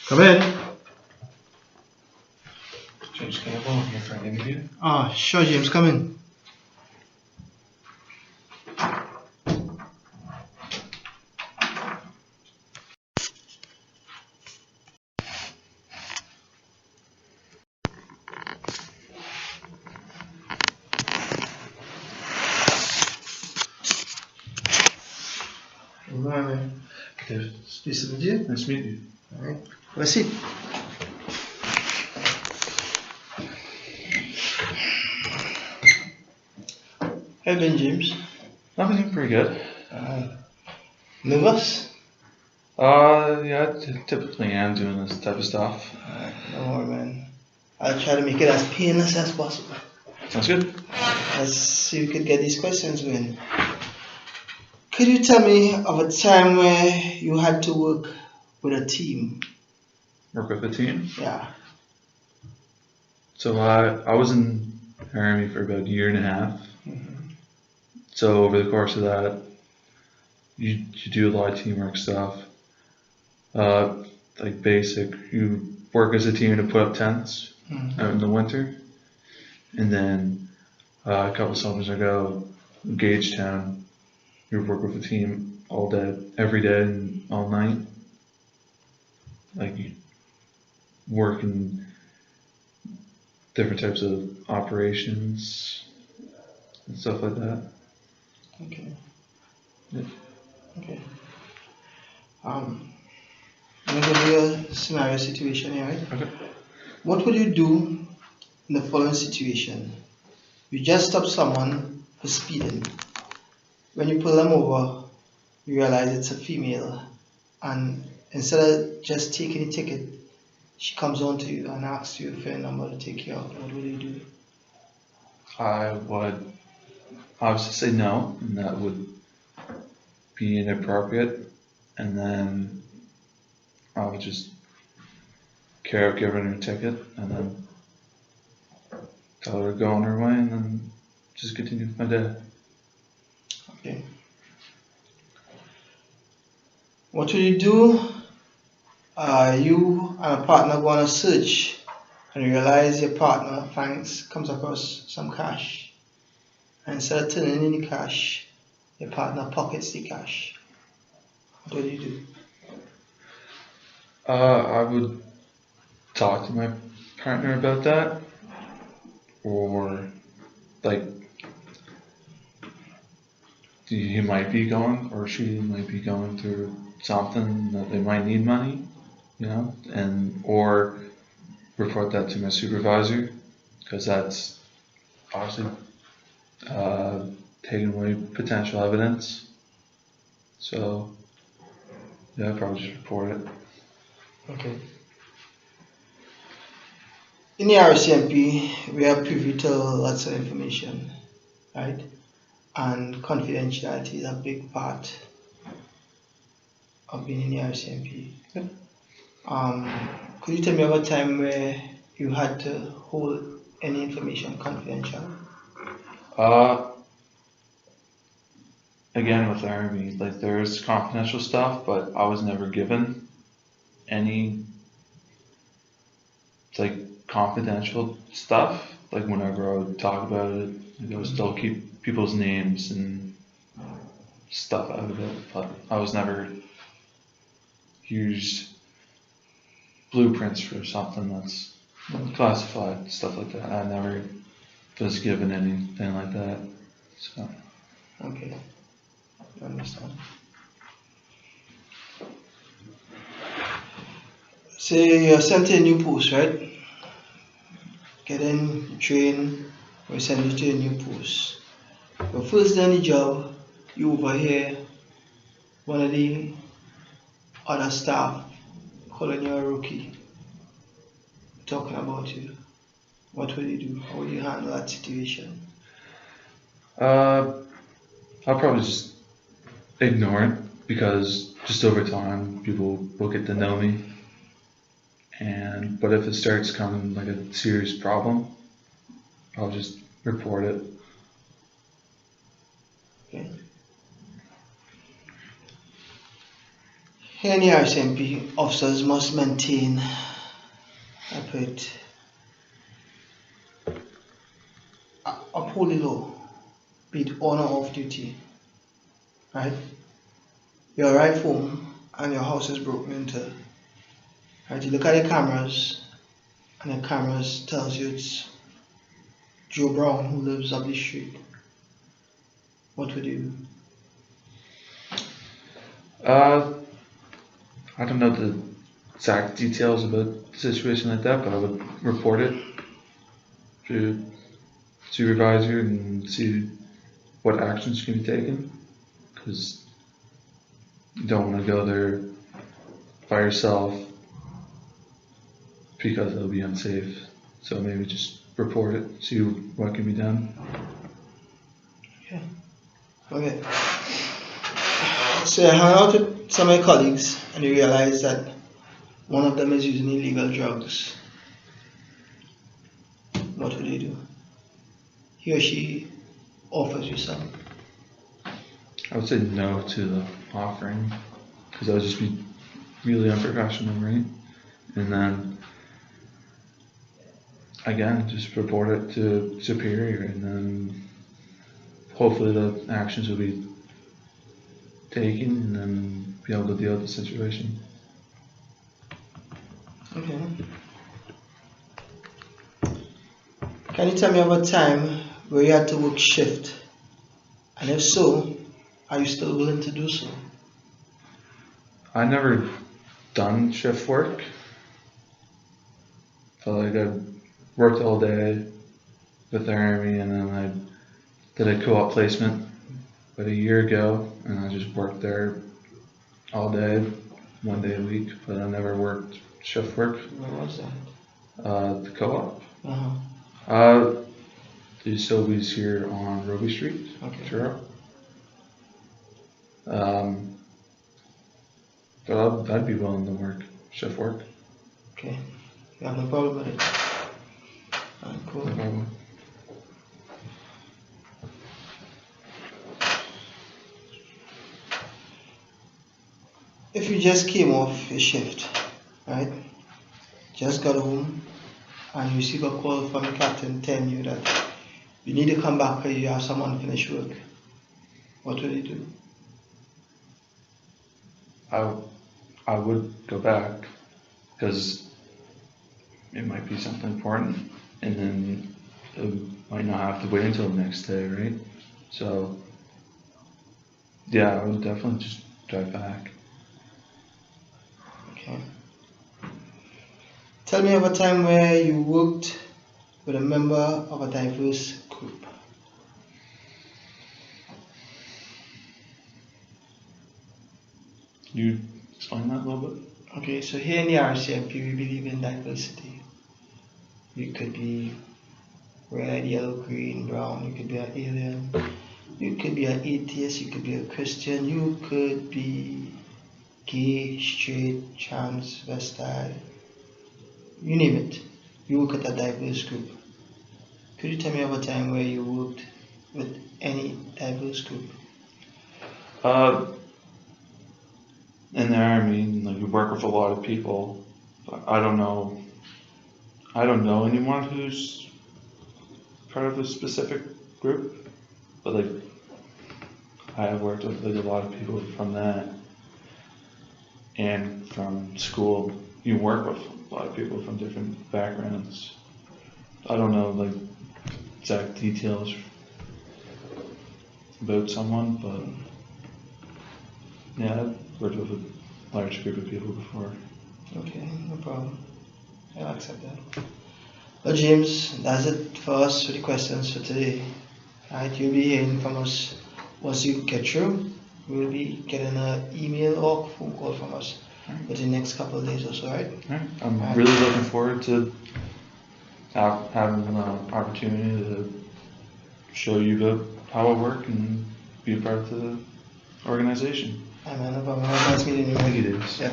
Come in. James Campbell here for an interview. Sure, James, come in. Good morning. Dave, Nice to meet you. nice to meet you. All right. Have a seat. How you been, James? I've been pretty good. Nervous? Yeah, typically am doing this type of stuff. Alright, don't worry, man. I'll try to make it as painless as possible. Sounds good. Let's see if we could get these questions going. Could you tell me of a time where you had to work with a team? Work with a team. Yeah. So I was in the Army for about a year and a half. So over the course of that, you do a lot of teamwork stuff. Like basic, you work as a team to put up tents out in the winter. And then a couple summers ago, in Gagetown, you work with a team all day, every day and all night. Like you work in different types of operations and stuff like that. Okay. Yeah. Okay. I'm gonna give you a scenario situation here, right? Okay. What would you do in the following situation? You just stop someone for speeding. When you pull them over, you realize it's a female, and instead of just taking the ticket, she comes on to you and asks you for a number to take you out. What would you do? I would obviously say no, and that would be inappropriate. And then I would just care of giving her a ticket and then tell her to go on her way and then just continue with my day. Okay. What will you do? You and a partner go on a search and you realize your partner comes across some cash. And instead of turning in the cash, your partner pockets the cash. What will you do? I would talk to my partner about that, or like he might be going or she might be going through something that they might need money, and or report that to my supervisor, because that's obviously taking away potential evidence. So yeah, I'd probably just report it. Okay. In the RCMP, we are privy to lots of information, right? And confidentiality is a big part of being in the RCMP. Yeah. Could you tell me about a time where you had to hold any information confidential? Again with the Army, like there's confidential stuff, but I was never given any like confidential stuff. Like whenever I would talk about it, I would still keep people's names and stuff out of it, but I was never used blueprints for something that's classified, stuff like that. I never was given anything like that. So Okay, I understand. Say you're sent to a new post, right? Get in, train, we send you to a new post. Your first day on the job, you overhear one of the other staff calling you a rookie, talking about you. What will you do? How will you handle that situation? I'll probably just ignore it, because just over time people will get to know me. But if it starts coming like a serious problem, I'll just report it. Okay. Here in the RCMP, officers must maintain uphold the law, be it on or off duty, right? You arrive home and your house is broken into, right? You look at the cameras and the cameras tells you it's Joe Brown who lives up the street. What would you do? I don't know the exact details about a situation like that, but I would report it to supervisor and see what actions can be taken, because you don't want to go there by yourself because it'll be unsafe. So maybe just report it, see what can be done. Okay. So I hung out with some of my colleagues and you realize that one of them is using illegal drugs. What would you do? He or she offers you some. I would say no to the offering, because that would just be really unprofessional, right? And then again, just report it to superior, and then hopefully the actions will be taken, and then be able to deal with the situation. Okay. Can you tell me about a time where you had to work shift? And if so, are you still willing to do so? I never done shift work. So like I worked all day with the army, and then I did a co-op placement about a year ago, and I just worked there all day, 1 day a week, but I never worked shift work. Where was that? The co-op. Uh-huh. The Sobeys here on Robey Street, Okay. Truro. But I'd be willing to work shift work. Okay. You have no problem with it? Alright, cool. No problem. If you just came off your shift, right? Just got home and you receive a call from the captain telling you that you need to come back because you have some unfinished work, what would you do? I would go back, because it might be something important, and then it might not have to wait until the next day, right? So yeah, I would definitely just drive back. Okay. Tell me of a time where you worked with a member of a diverse group. Can you explain that a little bit? Okay, so here in the RCMP we believe in diversity. You could be red, yellow, green, brown, you could be an alien, you could be an atheist, you could be a Christian, you could be gay, straight, trans, vestile, you name it. You work at a diverse group. Could you tell me of a time where you worked with any diverse group? In the army, like, we work with a lot of people, but I don't know anyone who's part of a specific group, but like I have worked with like a lot of people from that, and from school you work with a lot of people from different backgrounds. I don't know like exact details about someone, but yeah, I've worked with a large group of people before. Okay, no problem. I'll accept that. Well, James, that's it for us for the questions for today. Alright, you'll be hearing from us once you get through. We'll be getting an email or phone call from us within the next couple of days or so, right? Alright, I'm really looking forward to having an opportunity to show you about how I work and be a part of the organization. No problem. Have a nice meeting you. Thank you, Davis. Yeah.